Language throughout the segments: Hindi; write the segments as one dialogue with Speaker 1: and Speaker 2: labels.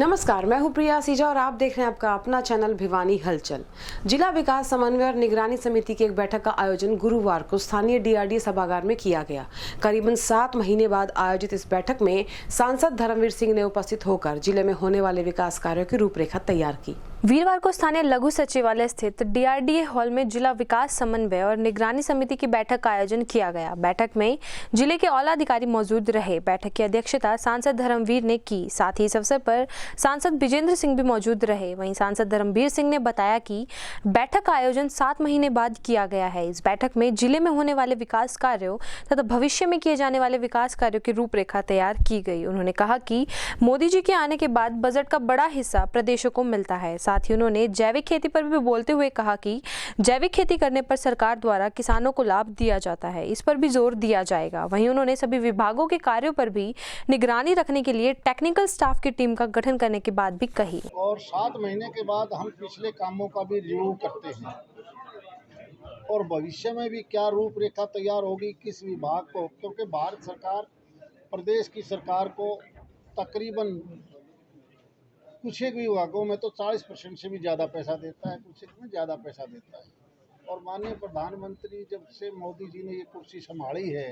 Speaker 1: नमस्कार, मैं हूं प्रिया सीजा और आप देख रहे हैं आपका अपना चैनल भिवानी हलचल। जिला विकास समन्वय और निगरानी समिति की एक बैठक का आयोजन गुरुवार को स्थानीय डीआरडीए सभागार में किया गया। करीबन 7 महीने बाद आयोजित इस बैठक में सांसद धर्मवीर सिंह ने उपस्थित होकर जिले में होने वाले विकास कार्यों की रूपरेखा तैयार की।
Speaker 2: वीरवार को स्थानीय लघु सचिवालय स्थित डीआरडीए हॉल में जिला विकास समन्वय और निगरानी समिति की बैठक का आयोजन किया गया। बैठक में जिले के औला अधिकारी मौजूद रहे। बैठक की अध्यक्षता सांसद धर्मवीर ने की। साथ ही इस अवसर पर सांसद विजेंद्र सिंह भी मौजूद रहे। वहीं सांसद धर्मवीर सिंह ने बताया कि बैठक का आयोजन 7 महीने बाद किया गया है। इस बैठक में जिले में होने वाले विकास कार्यों तथा भविष्य में किए जाने वाले विकास कार्यों की रूपरेखा तैयार की गई। उन्होंने कहा कि मोदी जी के आने के बाद बजट का बड़ा हिस्सा प्रदेशों को मिलता है। साथ ही उन्होंने जैविक खेती पर भी बोलते हुए कहा कि जैविक खेती करने पर सरकार द्वारा किसानों को लाभ दिया जाता है, इस पर भी जोर दिया जाएगा। वहीं उन्होंने सभी विभागों के कार्यों पर भी निगरानी रखने के लिए टेक्निकल स्टाफ की टीम का गठन करने की बात भी कही।
Speaker 3: और 7 महीने के बाद हम पिछले कामों का भी रिव्यू करते हैं और भविष्य में भी क्या रूपरेखा तैयार होगी किस विभाग को, क्योंकि भारत सरकार प्रदेश की सरकार को तकरीबन कुछ एक विभागों में तो 40% से भी ज़्यादा पैसा देता है, कुछ एक में ज़्यादा पैसा देता है। और माननीय प्रधानमंत्री जब से मोदी जी ने ये कुर्सी संभाली है,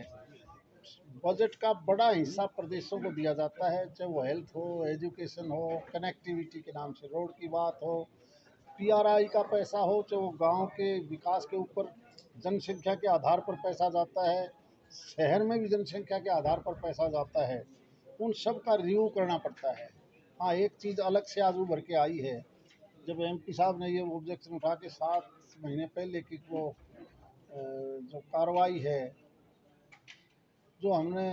Speaker 3: बजट का बड़ा हिस्सा प्रदेशों को दिया जाता है, चाहे वो हेल्थ हो, एजुकेशन हो, कनेक्टिविटी के नाम से रोड की बात हो, पीआरआई का पैसा हो, चाहे वो गाँव के विकास के ऊपर जनसंख्या के आधार पर पैसा जाता है, शहर में भी जनसंख्या के आधार पर पैसा जाता है, उन सब का रिव्यू करना पड़ता है। हाँ, एक चीज़ अलग से आज उभर के आई है, जब एमपी साहब ने ये ऑब्जेक्शन उठा के 7 महीने पहले की वो जो कार्रवाई है, जो हमने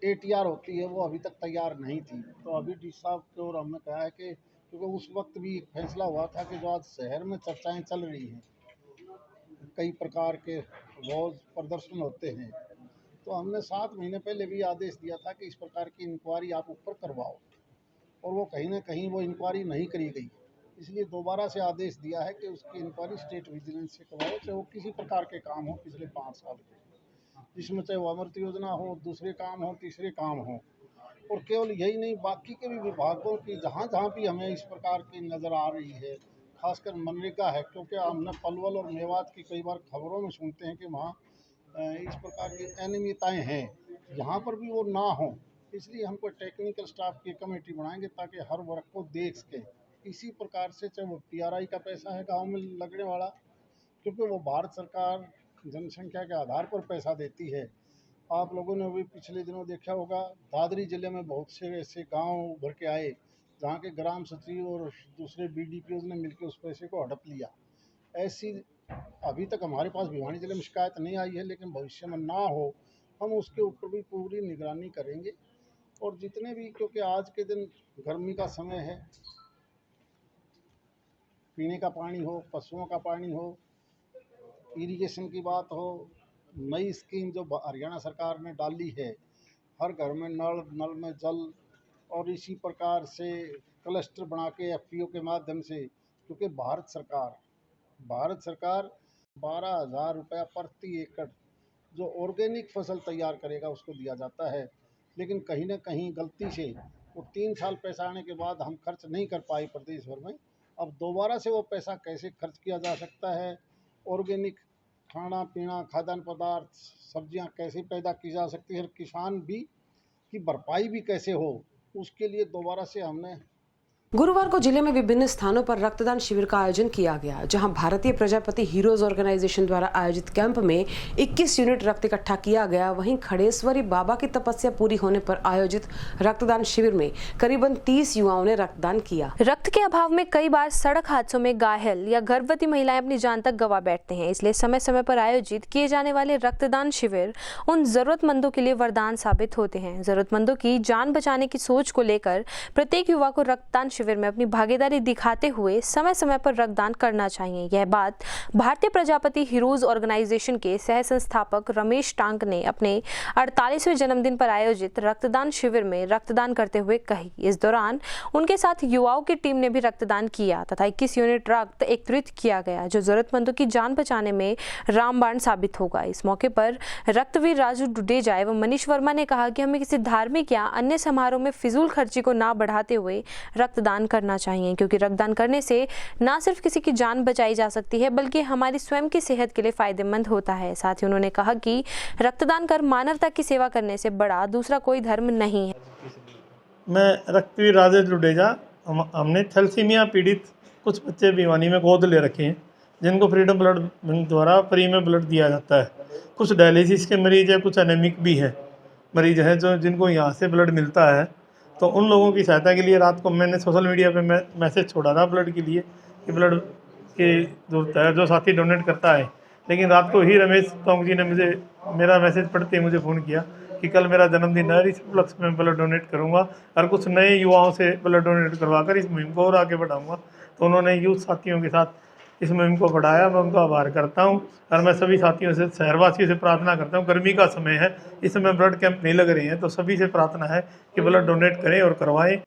Speaker 3: ATR होती है वो अभी तक तैयार नहीं थी, तो अभी डी साहब की ओर हमने कहा है कि क्योंकि उस वक्त भी एक फैसला हुआ था कि जो आज शहर में चर्चाएं चल रही हैं, कई प्रकार के रोज़ प्रदर्शन होते हैं, तो हमने 7 महीने पहले भी आदेश दिया था कि इस प्रकार की इंक्वायरी आप ऊपर करवाओ, और वो कहीं ना कहीं वो इंक्वायरी नहीं करी गई। इसलिए दोबारा से आदेश दिया है कि उसकी इंक्वायरी स्टेट विजिलेंस से करवाओ, चाहे वो किसी प्रकार के काम हो पिछले 5 साल के, जिसमें चाहे वो अमृत योजना हो, दूसरे काम हो, तीसरे काम हो। और केवल यही नहीं, बाकी के भी विभागों की जहाँ जहाँ भी हमें इस प्रकार की नज़र आ रही है, खासकर मनरेगा है, क्योंकि हमने पलवल और मेवात की कई बार खबरों में सुनते हैं कि वहाँ इस प्रकार की अनियमितताएँ हैं, यहाँ पर भी वो ना हो। इसलिए हम कोई टेक्निकल स्टाफ की कमेटी बनाएंगे ताकि हर वर्ग को देख सकें। इसी प्रकार से चाहे वो पीआरआई का पैसा है गांव में लगने वाला, क्योंकि वो भारत सरकार जनसंख्या के आधार पर पैसा देती है। आप लोगों ने भी पिछले दिनों देखा होगा, दादरी जिले में बहुत से ऐसे गांव उभर के आए जहां के ग्राम सचिव और दूसरे BDPOs ने मिलकर उस पैसे को हड़प लिया। ऐसी अभी तक हमारे पास भिवानी जिले में शिकायत नहीं आई है, लेकिन भविष्य में ना हो, हम उसके ऊपर भी पूरी निगरानी करेंगे। और जितने भी, क्योंकि आज के दिन गर्मी का समय है, पीने का पानी हो, पशुओं का पानी हो, इरिगेशन की बात हो, नई स्कीम जो हरियाणा सरकार ने डाली है, हर घर में नल में जल, और इसी प्रकार से क्लस्टर बना के FPO के माध्यम से, क्योंकि भारत सरकार 12,000 रुपया प्रति एकड़ जो ऑर्गेनिक फसल तैयार करेगा उसको दिया जाता है। लेकिन कहीं ना कहीं गलती से वो 3 साल पैसा आने के बाद हम खर्च नहीं कर पाए प्रदेश भर में। अब दोबारा से वो पैसा कैसे खर्च किया जा सकता है, ऑर्गेनिक खाना पीना, खाद्यान्न पदार्थ, सब्जियां कैसे पैदा की जा सकती है, और किसान भी की भरपाई भी कैसे हो, उसके लिए दोबारा से हमने
Speaker 1: गुरुवार को जिले में विभिन्न स्थानों पर रक्तदान शिविर का आयोजन किया गया, जहां भारतीय प्रजापति हीरोज ऑर्गेनाइजेशन द्वारा आयोजित कैंप में 21 यूनिट रक्त इकट्ठा किया गया। वहीं खड़ेश्वरी बाबा की तपस्या पूरी होने पर आयोजित रक्तदान शिविर में करीबन 30 युवाओं ने रक्तदान किया।
Speaker 2: रक्त के अभाव में कई बार सड़क हादसों में घायल या गर्भवती महिलाएं अपनी जान तक गंवा बैठते हैं, इसलिए समय समय पर आयोजित किए जाने वाले रक्तदान शिविर उन जरूरतमंदों के लिए वरदान साबित होते हैं। जरूरतमंदों की जान बचाने की सोच को लेकर प्रत्येक युवा को रक्तदान शिविर में अपनी भागीदारी दिखाते हुए समय समय पर रक्तदान करना चाहिए। यह बात भारतीय प्रजापति हीरोज ऑर्गेनाइजेशन के सह संस्थापक रमेश टांक ने अपने 48वें जन्मदिन पर आयोजित रक्तदान शिविर में रक्तदान करते हुए कही। इस दौरान उनके साथ युवाओं की टीम ने भी रक्तदान किया तथा 21 यूनिट रक्त एकत्रित किया गया, जो जरूरतमंदों की जान बचाने में रामबाण साबित होगा। इस मौके पर रक्तवीर राजू डुडेजा एवं मनीष वर्मा ने कहा कि हमें किसी धार्मिक या अन्य समारोह में फिजूल खर्ची को ना बढ़ाते हुए रक्तदान रक्तदान करना चाहिए, क्योंकि रक्तदान करने से न सिर्फ किसी की जान बचाई जा सकती है बल्कि हमारी स्वयं की सेहत के लिए फायदेमंद होता है। साथ ही उन्होंने कहा कि रक्तदान कर मानवता की सेवा करने से बड़ा दूसरा कोई धर्म नहीं है।
Speaker 4: मैं रक्तवीर राजेश लुडेजा, हमने थैलेसीमिया पीड़ित कुछ बच्चे भिवानी में गोद ले रखे हैं, जिनको फ्रीडम ब्लड बैंक द्वारा फ्री में ब्लड दिया जाता है। कुछ डायलिसिस के मरीज है, कुछ एनेमिक भी है मरीज हैं जो जिनको यहाँ से ब्लड मिलता है। तो उन लोगों की सहायता के लिए रात को मैंने सोशल मीडिया पे मैसेज छोड़ा था ब्लड के लिए कि ब्लड की ज़रूरत है, जो साथी डोनेट करता है। लेकिन रात को ही रमेश टोंग जी ने मुझे मेरा मैसेज पढ़ते ही मुझे फ़ोन किया कि कल मेरा जन्मदिन है, इस उपलक्ष्य में ब्लड डोनेट करूँगा और कुछ नए युवाओं से ब्लड डोनेट करवाकर इस मुहिम को और आगे बढ़ाऊँगा। तो उन्होंने यूथ साथियों के साथ इस मुहिम को बढ़ाया। मैं उनका आभार करता हूं और मैं सभी साथियों से, शहरवासियों से प्रार्थना करता हूं, गर्मी का समय है, इस समय ब्लड कैंप नहीं लग रहे हैं, तो सभी से प्रार्थना है कि ब्लड डोनेट करें और करवाएं।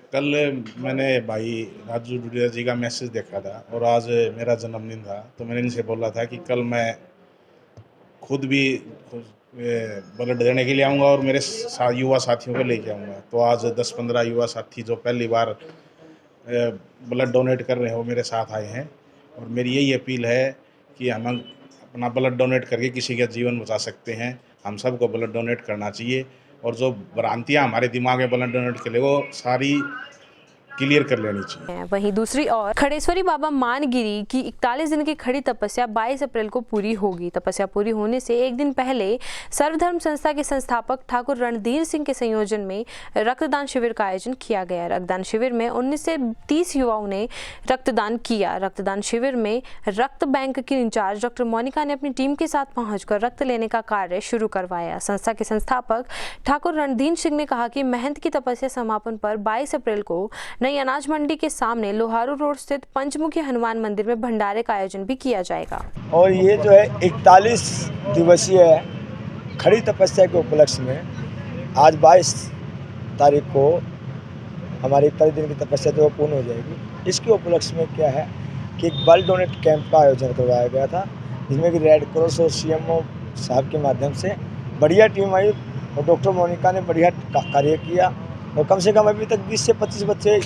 Speaker 5: कल मैंने भाई राजू डुडिया जी का मैसेज देखा था और आज मेरा जन्मदिन था, तो मैंने इनसे बोला था कि कल मैं खुद भी ब्लड देने के लिए आऊँगा और मेरे युवा साथियों को लेके आऊँगा। तो आज 10-15 युवा साथी जो पहली बार ब्लड डोनेट कर रहे हैं वो मेरे साथ आए हैं और मेरी यही अपील है कि हम अपना ब्लड डोनेट करके किसी का जीवन बचा सकते हैं। हम सबको ब्लड डोनेट करना चाहिए और जो भ्रांतियाँ हमारे दिमाग में ब्लड डोनेट के लिए वो सारी क्लियर कर लेनी चाहिए।
Speaker 2: वहीं दूसरी ओर खड़ेश्वरी बाबा मानगिरी की 41 दिन की खड़ी तपस्या 22 अप्रैल को पूरी होगी। तपस्या पूरी होने से एक दिन पहले सर्वधर्म संस्था के संस्थापक ठाकुर रणधीर सिंह के संयोजन में रक्तदान शिविर का आयोजन किया गया। रक्तदान शिविर में 19 से 30 युवाओं ने रक्तदान किया। रक्तदान शिविर में रक्त बैंक की इंचार्ज डॉक्टर मोनिका ने अपनी टीम के साथ पहुंचकर रक्त लेने का कार्य शुरू करवाया। संस्था के संस्थापक ठाकुर रणधीर सिंह ने कहा कि महंत की तपस्या समापन पर 22 अप्रैल को नई अनाज मंडी के सामने लोहारू रोड स्थित पंचमुखी हनुमान मंदिर में भंडारे का आयोजन भी किया जाएगा।
Speaker 6: और ये जो है 41 दिवसीय खड़ी तपस्या के उपलक्ष्य में आज 22 तारीख को हमारी 41 दिन की तपस्या जो पूर्ण हो जाएगी। इसके उपलक्ष्य में क्या है कि एक ब्लड डोनेट कैंप का आयोजन करवाया गया था, जिसमें कि रेड क्रॉस और CMO साहब के माध्यम से बढ़िया टीम आई और डॉक्टर मोनिका ने बढ़िया कार्य किया और कम से कम अभी तक 20 से 25 बच्चे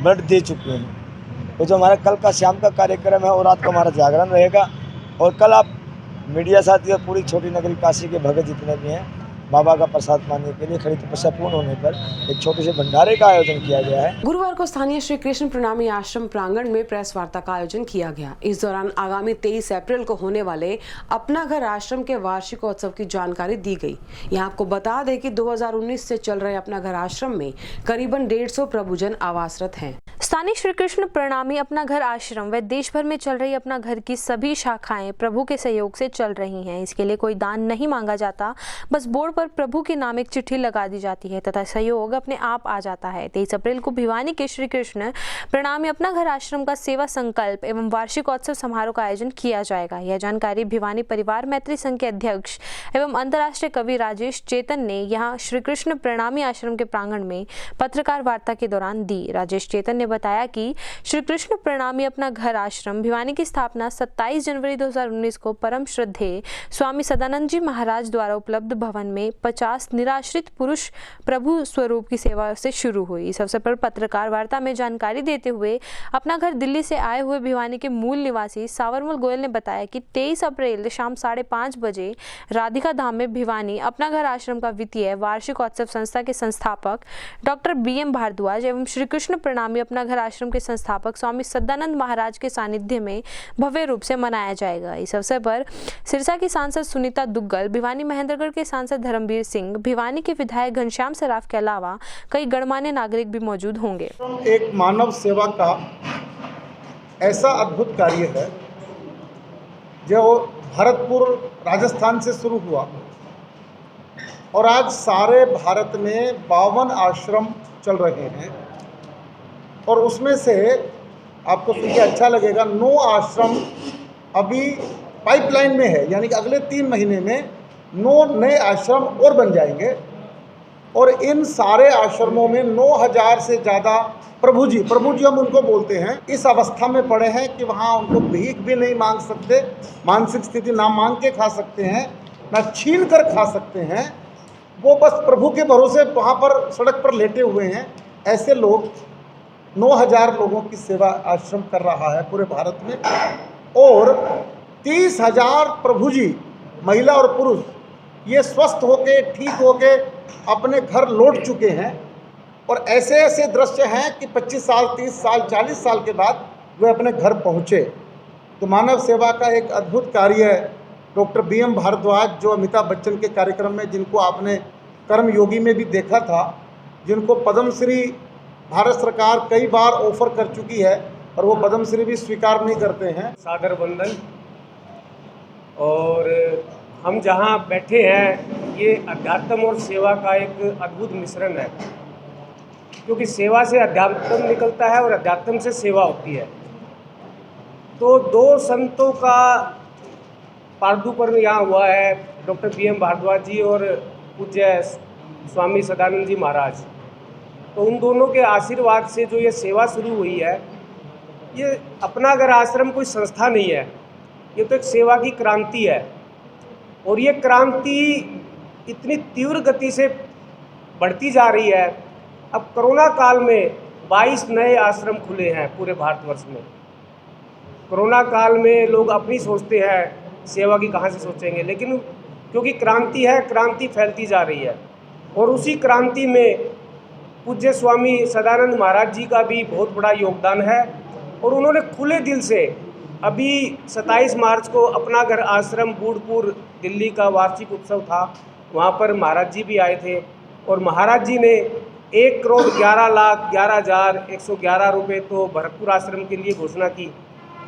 Speaker 6: ब्लड दे चुके हैं। तो जो हमारा कल का शाम का कार्यक्रम है और रात को हमारा जागरण रहेगा और कल आप मीडिया साथी और पूरी छोटी नगरी काशी के भगत जितने भी हैं बाबा का प्रसाद पाने के लिए खड़ी तपस्या पूर्ण होने पर एक छोटे से भंडारे का आयोजन किया गया है।
Speaker 1: गुरुवार को स्थानीय श्री कृष्ण प्रणामी आश्रम प्रांगण में प्रेस वार्ता का आयोजन किया गया। इस दौरान आगामी 23 अप्रैल को होने वाले अपना घर आश्रम के वार्षिकोत्सव की जानकारी दी गई। यहाँ आपको बता दें कि 2019 से चल रहे अपना घर आश्रम में करीबन 150 प्रभुजन आवासरत हैं।
Speaker 2: स्थानीय श्री कृष्ण प्रणामी अपना घर आश्रम व देश भर में चल रही अपना घर की सभी शाखाएं प्रभु के सहयोग से चल रही हैं। इसके लिए कोई दान नहीं मांगा जाता, बस बोर्ड पर प्रभु के नाम एक चिट्ठी लगा दी जाती है तथा सहयोग अपने आप आ जाता है। 23 अप्रैल को भिवानी के श्री कृष्ण प्रणामी अपना घर आश्रम का सेवा संकल्प एवं वार्षिकोत्सव समारोह का आयोजन किया जाएगा। यह जानकारी भिवानी परिवार मैत्री संघ के अध्यक्ष एवं अंतर्राष्ट्रीय कवि राजेश चेतन ने यहाँ श्री कृष्ण प्रणामी आश्रम के प्रांगण में पत्रकार वार्ता के दौरान दी। राजेश चेतन ने बताया कि श्री कृष्ण प्रणामी अपना घर आश्रम भिवानी की स्थापना 27 जनवरी 2019 को परम श्रद्धेय स्वामी सदानंद जी महाराज द्वारा उपलब्ध भवन में 50 निराश्रित पुरुष प्रभु स्वरूप की सेवा से शुरू हुई। इस अवसर पर पत्रकार वार्ता में जानकारी देते हुए अपना घर दिल्ली से आए हुए भिवानी के मूल निवासी सावरमल गोयल ने बताया कि 23 अप्रैल शाम 5:30 बजे राधिका धाम में भिवानी अपना घर आश्रम का वित्तीय वार्षिकोत्सव संस्था के संस्थापक डॉक्टर BM भारद्वाज एवं श्री कृष्ण प्रणामी अपना घर आश्रम के संस्थापक स्वामी सदानंद महाराज के सानिध्य में भव्य रूप से मनाया जाएगा। इस अवसर पर सिरसा की सांसद सुनीता दुग्गल, भिवानी महेंद्रगढ़ के सांसद धर्मवीर सिंह, भिवानी के विधायक घनश्याम सराफ के अलावा कई गणमान्य नागरिक भी मौजूद होंगे।
Speaker 3: एक मानव सेवा का ऐसा अद्भुत कार्य है जो भरतपुर राजस्थान से शुरू हुआ और आज सारे भारत में 52 आश्रम चल रहे हैं और उसमें से आपको सुन के अच्छा लगेगा 9 आश्रम अभी पाइपलाइन में है, यानी कि अगले 3 महीने में 9 नए आश्रम और बन जाएंगे और इन सारे आश्रमों में 9000 से ज़्यादा प्रभु जी हम उनको बोलते हैं, इस अवस्था में पड़े हैं कि वहाँ उनको भीख भी नहीं मांग सकते, मानसिक स्थिति ना मांग के खा सकते हैं, ना छीन कर खा सकते हैं। वो बस प्रभु के भरोसे वहाँ पर सड़क पर लेटे हुए हैं ऐसे लोग 9,000 लोगों की सेवा आश्रम कर रहा है पूरे भारत में, और 30,000 प्रभु जी महिला और पुरुष ये स्वस्थ होके ठीक होके अपने घर लौट चुके हैं। और ऐसे ऐसे दृश्य हैं कि 25 साल 30 साल 40 साल के बाद वे अपने घर पहुँचे। तो मानव सेवा का एक अद्भुत कार्य है। डॉक्टर BM भारद्वाज, जो अमिताभ बच्चन के कार्यक्रम में, जिनको आपने कर्मयोगी में भी देखा था, जिनको पद्मश्री भारत सरकार कई बार ऑफर कर चुकी है और वो पद्मश्री भी स्वीकार नहीं करते हैं।
Speaker 7: सादर वंदन। और हम जहाँ बैठे हैं ये अध्यात्म और सेवा का एक अद्भुत मिश्रण है, क्योंकि सेवा से अध्यात्म निकलता है और अध्यात्म से सेवा होती है। तो दो संतों का पादुपर्ण यहाँ हुआ है, डॉक्टर BM भारद्वाज जी और पूज्य स्वामी सदानंद जी महाराज। तो उन दोनों के आशीर्वाद से जो ये सेवा शुरू हुई है, ये अपना घर आश्रम कोई संस्था नहीं है, ये तो एक सेवा की क्रांति है। और ये क्रांति इतनी तीव्र गति से बढ़ती जा रही है। अब कोरोना काल में 22 नए आश्रम खुले हैं पूरे भारतवर्ष में। कोरोना काल में लोग अपनी सोचते हैं, सेवा की कहाँ से सोचेंगे, लेकिन क्योंकि क्रांति है, क्रांति फैलती जा रही है। और उसी क्रांति में पूज्य स्वामी सदानंद महाराज जी का भी बहुत बड़ा योगदान है। और उन्होंने खुले दिल से अभी 27 मार्च को अपना घर आश्रम बूढ़पुर दिल्ली का वार्षिक उत्सव था, वहाँ पर महाराज जी भी आए थे। और महाराज जी ने 1,11,11,111 रुपये तो भरतपुर आश्रम के लिए घोषणा की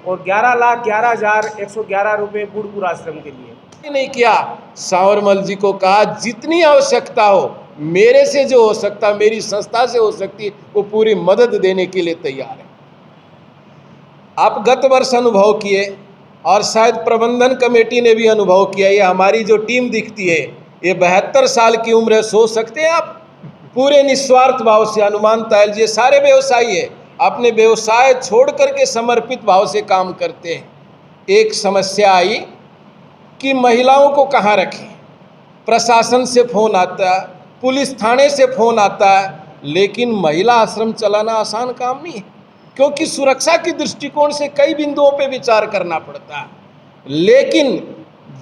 Speaker 7: और 11,11,111 रुपये बूढ़पुर आश्रम के लिए
Speaker 8: नहीं किया। सांवरमल जी को कहा जितनी आवश्यकता हो, मेरे से जो हो सकता, मेरी संस्था से हो सकती, वो पूरी मदद देने के लिए तैयार है। आप गत वर्ष अनुभव किए और शायद प्रबंधन कमेटी ने भी अनुभव किया। ये हमारी जो टीम दिखती है, ये 72 साल की उम्र है। सोच सकते हैं आप, पूरे निस्वार्थ भाव से। हनुमान तायल जी सारे व्यवसायी है, अपने व्यवसाय छोड़ करके समर्पित भाव से काम करते हैं। एक समस्या आई कि महिलाओं को कहाँ रखें। प्रशासन से फ़ोन आता है, पुलिस थाने से फ़ोन आता है, लेकिन महिला आश्रम चलाना आसान काम नहीं है, क्योंकि सुरक्षा की दृष्टिकोण से कई बिंदुओं पे विचार करना पड़ता है। लेकिन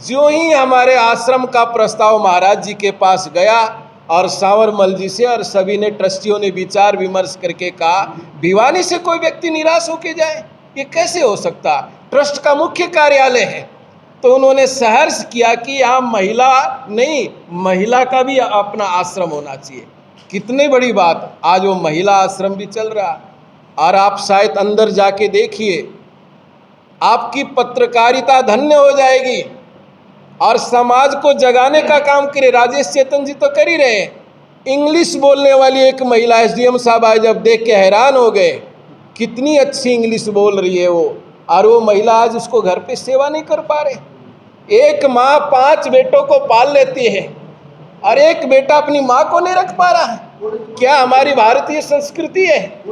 Speaker 8: जो ही हमारे आश्रम का प्रस्ताव महाराज जी के पास गया और सांवरमल जी से और सभी ने, ट्रस्टियों ने विचार विमर्श करके कहा, भिवानी से कोई व्यक्ति निराश होके जाए, ये कैसे हो सकता। ट्रस्ट का मुख्य कार्यालय है। तो उन्होंने सहर्ष किया कि यहाँ महिला नहीं, महिला का भी अपना आश्रम होना चाहिए। कितनी बड़ी बात, आज वो महिला आश्रम भी चल रहा। और आप शायद अंदर जाके देखिए, आपकी पत्रकारिता धन्य हो जाएगी और समाज को जगाने का काम करे। राजेश चेतन जी तो कर ही रहे। इंग्लिश बोलने वाली एक महिला SDM साहब आए, जब देख के हैरान हो गए, कितनी अच्छी इंग्लिश बोल रही है वो। और वो महिला आज उसको घर पे सेवा नहीं कर पा रहे। एक माँ 5 बेटों को पाल लेती है और एक बेटा अपनी माँ को नहीं रख पा रहा है। क्या हमारी भारतीय संस्कृति है।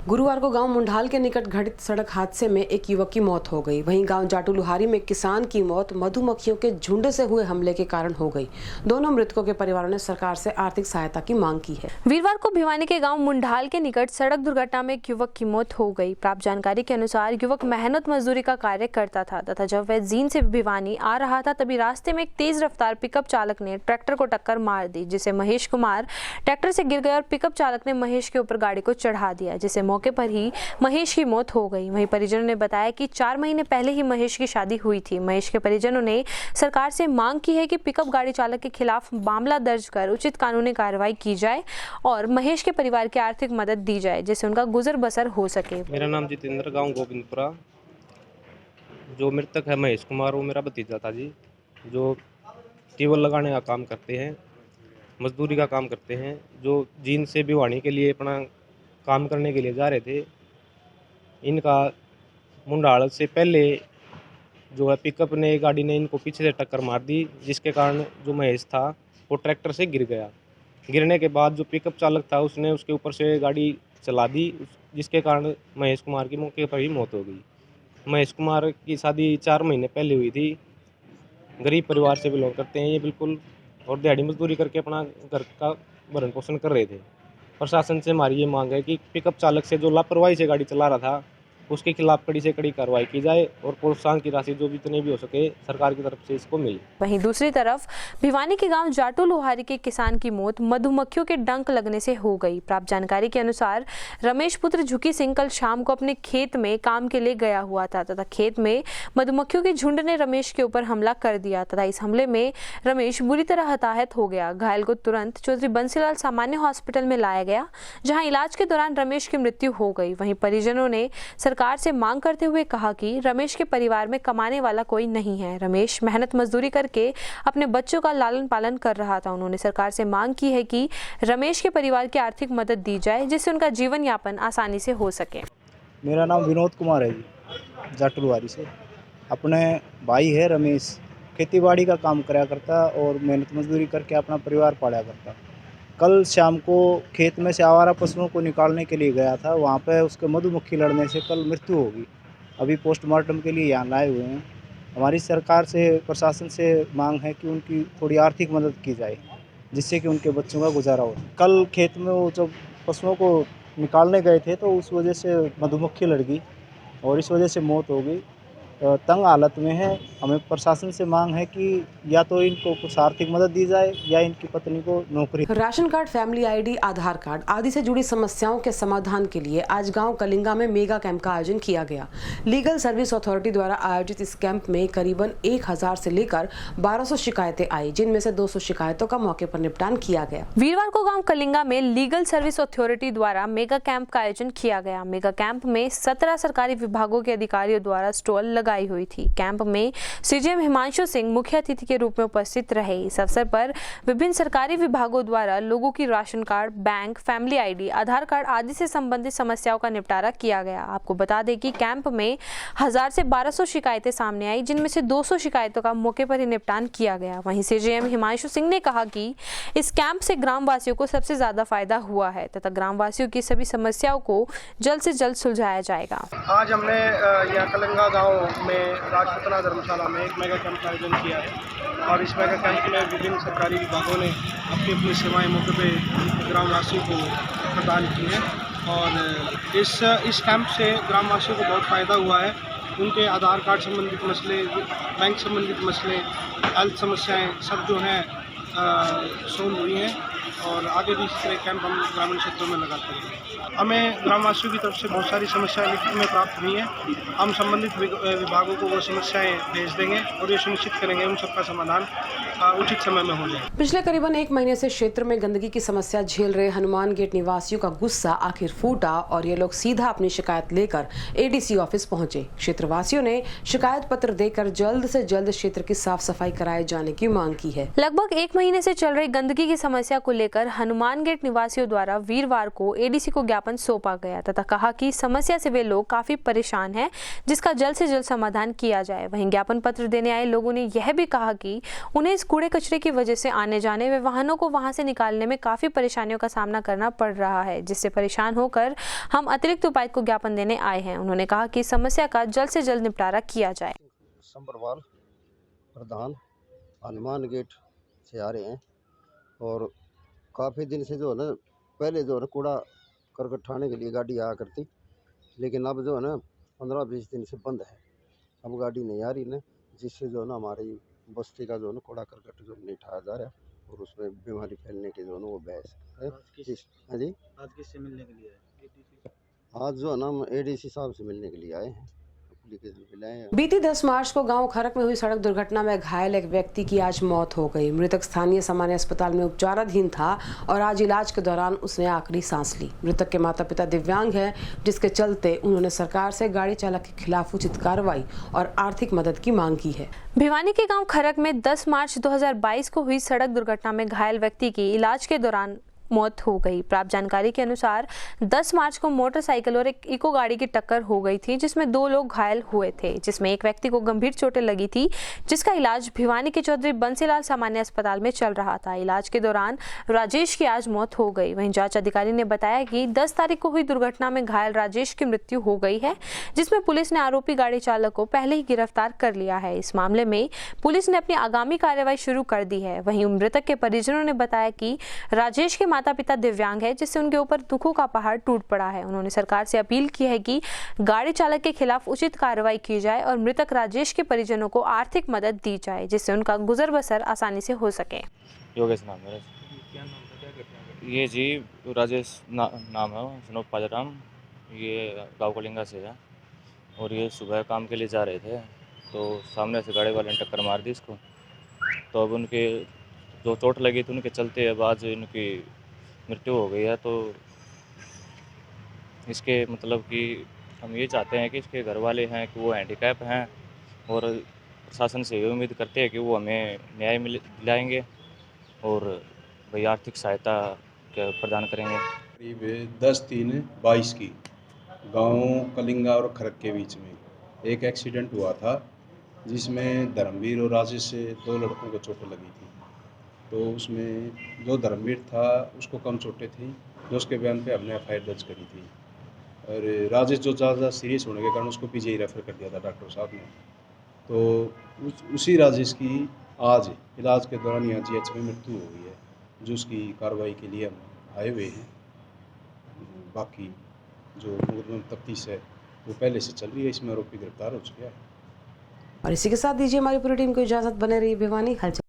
Speaker 1: गुरुवार को गांव मुंडाल के निकट घटित सड़क हादसे में एक युवक की मौत हो गई। वहीं गांव जाटू लुहारी में एक किसान की मौत मधुमक्खियों के झुंड से हुए हमले के कारण हो गई। दोनों मृतकों के परिवारों ने सरकार से आर्थिक सहायता की मांग की है।
Speaker 2: वीरवार को भिवानी के गांव मुंडाल के निकट सड़क दुर्घटना में एक युवक की मौत हो गई। प्राप्त जानकारी के अनुसार युवक मेहनत मजदूरी का कार्य करता था तथा जब वह जींद से भिवानी आ रहा था, तभी रास्ते में एक तेज रफ्तार पिकअप चालक ने ट्रैक्टर को टक्कर मार दी, जिसे महेश कुमार ट्रैक्टर से गिर गए और पिकअप चालक ने महेश के ऊपर गाड़ी को चढ़ा दिया, जिससे मौके पर ही महेश की मौत हो गई। वहीं परिजनों ने बताया कि 4 महीने पहले ही महेश की शादी हुई थी। महेश के परिजनों ने सरकार से मांग की है कि पिकअप गाड़ी चालक के खिलाफ मामला दर्ज कर उचित कानूनी कार्रवाई की जाए और महेश के परिवार की आर्थिक मदद दी जाए, जिससे उनका गुजर बसर हो सके।
Speaker 9: मेरा नाम जितेंद्र, गाँव गोविंदपुरा। जो मृतक है महेश कुमार, वो मेरा भतीजा था जी, जो टेबल लगाने का काम करते हैं, मजदूरी का काम करते हैं, जो जींद से भिवानी के लिए अपना काम करने के लिए जा रहे थे। इनका मुंडाल से पहले जो है पिकअप ने, गाड़ी ने इनको पीछे से टक्कर मार दी, जिसके कारण जो महेश था वो ट्रैक्टर से गिर गया। गिरने के बाद जो पिकअप चालक था उसने उसके ऊपर से गाड़ी चला दी, जिसके कारण महेश कुमार की मौके पर ही मौत हो गई। महेश कुमार की शादी 4 महीने पहले हुई थी। गरीब परिवार से बिलोंग करते हैं ये बिल्कुल, और दिहाड़ी मजदूरी करके अपना घर का भरण पोषण कर रहे थे। प्रशासन से हमारी ये मांग है कि पिकअप चालक से जो लापरवाही से गाड़ी चला रहा था उसके खिलाफ कड़ी से कड़ी कार्रवाई की जाए और प्रोत्साहन की राशि जो भी इतने भी हो सके सरकार की तरफ से इसको मिले।
Speaker 2: वहीं दूसरी तरफ भिवानी के गांव जाटू लोहारी के किसान की मौत मधुमक्खियों के डंक लगने से हो गई। प्राप्त जानकारी के अनुसार रमेश पुत्र झुकी सिंह कल शाम को अपने खेत में काम के लिए गया हुआ था तथा खेत में मधुमक्खियों के झुंड ने रमेश के ऊपर हमला कर दिया तथा इस हमले में रमेश बुरी तरह हताहत हो गया। घायल को तुरंत चौधरी बंसीलाल सामान्य हॉस्पिटल में लाया गया, जहां इलाज के दौरान रमेश की मृत्यु हो गई। वहीं परिजनों ने सरकार से मांग करते हुए कहा कि रमेश के परिवार में कमाने वाला कोई नहीं है। रमेश मेहनत मजदूरी करके अपने बच्चों का लालन पालन कर रहा था। उन्होंने सरकार से मांग की है कि रमेश के परिवार की आर्थिक मदद दी जाए जिससे उनका जीवन यापन आसानी से हो सके।
Speaker 10: मेरा नाम विनोद कुमार है जी, जाटुलवारी से। अपने भाई है रमेश, खेतीबाड़ी का काम कराया करता और मेहनत मजदूरी करके अपना परिवार पाला करता। कल शाम को खेत में से आवारा पशुओं को निकालने के लिए गया था, वहाँ पे उसके मधुमक्खी लड़ने से कल मृत्यु होगी। अभी पोस्टमार्टम के लिए यहाँ लाए हुए हैं। हमारी सरकार से, प्रशासन से मांग है कि उनकी थोड़ी आर्थिक मदद की जाए जिससे कि उनके बच्चों का गुजारा हो। कल खेत में वो जब पशुओं को निकालने गए थे तो उस वजह से मधुमक्खी लड़ गई और इस वजह से मौत हो गई। तंग हालत में है। हमें प्रशासन से मांग है कि या तो इनको कुछ आर्थिक मदद दी जाए या इनकी पत्नी को नौकरी।
Speaker 1: Ration card, family ID, Aadhaar card आदि से जुड़ी समस्याओं के समाधान के लिए आज गांव कलिंगा में मेगा कैंप का आयोजन किया गया। लीगल सर्विस अथॉरिटी द्वारा आयोजित इस कैंप में करीबन 1000 से लेकर 1200 शिकायतें आई, जिनमें से 200 शिकायतों का मौके पर निपटान किया गया।
Speaker 2: वीरवार को गांव कलिंगा में लीगल सर्विस अथॉरिटी द्वारा मेगा कैंप का आयोजन किया गया। मेगा कैंप में 17 सरकारी विभागों के अधिकारियों द्वारा स्टॉल लगाई हुई थी। कैंप में सीजीएम हिमांशु सिंह मुख्य अतिथि के रूप में उपस्थित रहे। इस अवसर पर विभिन्न सरकारी विभागों द्वारा लोगों की ration card, bank, family ID, Aadhaar card आदि से संबंधित समस्याओं का निपटारा किया गया। आपको बता दें कि कैंप में 1000 से 1200 शिकायतें सामने आई, जिनमें से 200 शिकायतों का मौके पर ही निपटान किया गया। वहीं सीजीएम हिमांशु सिंह ने कहा कि इस कैंप से ग्रामवासियों को सबसे ज्यादा फायदा हुआ है तथा ग्रामवासियों की सभी समस्याओं को जल्द से जल्द सुलझाया जाएगा।
Speaker 11: आज हमने यहाँ कलिंगा गांव में राजपुतना धर्मशाला में एक मेगा कैंप का आयोजन किया है और इस मेगा कैंप में विभिन्न सरकारी विभागों ने अपनी अपनी सेवाएं मौके पे ग्रामवासियों को प्रदान की हैं और इस कैंप से ग्रामवासियों को बहुत फ़ायदा हुआ है। उनके आधार कार्ड संबंधित मसले, बैंक संबंधित मसले, हेल्थ समस्याएं सब जो हैं सोल्व हुई हैं और आगे भी इस तरह कैंप हम ग्रामीण क्षेत्रों में लगाते हैं। हमें ग्रामवासियों की तरफ से बहुत सारी समस्याएं लिखित में प्राप्त हुई हैं। हम संबंधित विभागों को वो समस्याएं भेज देंगे और ये सुनिश्चित करेंगे उन सबका समाधान उचित समय में हो जाए।
Speaker 1: पिछले करीबन 1 महीने से क्षेत्र में गंदगी की समस्या झेल रहे हनुमान गेट निवासियों का गुस्सा आखिर फूटा और ये लोग सीधा अपनी शिकायत लेकर एडीसी ऑफिस पहुंचे। क्षेत्रवासियों ने शिकायत पत्र देकर जल्द से जल्द क्षेत्र की साफ सफाई कराए जाने की मांग की है।
Speaker 2: लगभग 1 महीने से चल रही गंदगी की समस्या को लेकर हनुमान गेट निवासियों द्वारा वीरवार को एडीसी को ज्ञापन सौंपा गया तथा कहा कि समस्या से वे लोग काफी परेशान हैं, जिसका जल्द से जल्द समाधान किया जाए। वहीं ज्ञापन पत्र देने आए लोगों ने यह भी कहा कि उन्हें इस कूड़े कचरे की वजह से आने जाने व वाहनों को वहां से निकालने में काफी परेशानियों का सामना करना पड़ रहा है, जिससे परेशान होकर हम अतिरिक्त उपायुक्त को ज्ञापन देने आए हैं। उन्होंने कहा कि समस्या का जल्द से जल्द निपटारा किया जाए।
Speaker 12: संबरवाल प्रधान हनुमान गेट से आ रहे हैं और काफ़ी दिन से जो है ना, पहले जो है ना कूड़ा करकट उठाने के लिए गाड़ी आया करती, लेकिन अब जो है ना 15-20 दिन से बंद है। अब गाड़ी नहीं आ रही ना, जिससे जो है ना हमारी बस्ती का जो है ना कूड़ा करकट जो नहीं उठाया जा रहा और उसमें बीमारी फैलने की जो है ना वो बहस है। हाँ जी,
Speaker 11: आज किससे मिलने के लिए आए?
Speaker 12: आज जो है ना हम एडीसी साहब से मिलने के लिए आए हैं।
Speaker 1: बीती 10 मार्च को गांव खरक में हुई सड़क दुर्घटना में घायल एक व्यक्ति की आज मौत हो गई। मृतक स्थानीय सामान्य अस्पताल में उपचाराधीन था और आज इलाज के दौरान उसने आखिरी सांस ली। मृतक के माता पिता दिव्यांग हैं, जिसके चलते उन्होंने सरकार से गाड़ी चालक के खिलाफ उचित कार्रवाई और आर्थिक मदद की मांग की है।
Speaker 2: भिवानी के गांव खरक में 10 मार्च 2022 को हुई सड़क दुर्घटना में घायल व्यक्ति की इलाज के दौरान मौत हो गई। प्राप्त जानकारी के अनुसार 10 मार्च को मोटरसाइकिल और एक इको गाड़ी की टक्कर हो गई थी, जिसमें 2 लोग घायल हुए थे, जिसमें एक व्यक्ति को गंभीर चोटें लगी थी, जिसका इलाज भिवानी के चौधरी बंसीलाल सामान्य अस्पताल में चल रहा था। इलाज के दौरान राजेश की आज मौत हो गई। वहीं जांच अधिकारी ने बताया कि 10 तारीख को हुई दुर्घटना में घायल राजेश की मृत्यु हो गई है, जिसमें पुलिस ने आरोपी गाड़ी चालक को पहले ही गिरफ्तार कर लिया है। इस मामले में पुलिस ने अपनी आगामी कार्रवाई शुरू कर दी है। वहीं मृतक के परिजनों ने बताया कि राजेश के माता पिता दिव्यांग है, जिससे उनके ऊपर दुखों का पहाड़ टूट पड़ा है। उन्होंने सरकार से अपील की है कि गाड़ी चालक के खिलाफ उचित कार्रवाई की जाए और मृतक राजेश के परिजनों को आर्थिक मदद दी जाए, जिससे उनका गुजर बसर आसानी से हो सके।
Speaker 13: योगेश नाम है। ये जी राजेश नाम है, सनोप पाजाराम। ये गाँव कलिंगा से है और ये सुबह काम के लिए जा रहे थे तो सामने से गाड़ी वाले ने टक्कर मार दी इसको। तो अब उनके जो चोट लगी थी उनके चलते अब आज इनकी मृत्यु हो गई है। तो इसके मतलब कि हम ये चाहते हैं कि इसके घर वाले हैं कि वो हैंडीकैप हैं और प्रशासन से ये उम्मीद करते हैं कि वो हमें न्याय दिलाएंगे और भाई आर्थिक सहायता प्रदान करेंगे।
Speaker 14: करीब 10/3/22 की गांव कलिंगा और खरक के बीच में एक एक्सीडेंट हुआ था जिसमें धर्मवीर और राजेश से 2 लड़कों को चोटें लगी थी। तो उसमें जो धर्मवीर था उसको कम चोटें थी, जो उसके बयान पे हमने FIR दर्ज करी थी। और राजेश जो ज़्यादा सीरियस होने के कारण उसको PGI रेफ़र कर दिया था डॉक्टर साहब ने। तो उसी राजेश की आज इलाज के दौरान यहाँ GH में मृत्यु हो गई है, जो उसकी कार्रवाई के लिए हम आए हुए हैं। बाकी जो मुकदमा तफ्तीश है वो पहले से चल रही है, इसमें आरोपी गिरफ्तार हो चुका है।
Speaker 1: और इसी के साथ दीजिए हमारी पूरी टीम को इजाजत। बने रही भिवानी हलचल।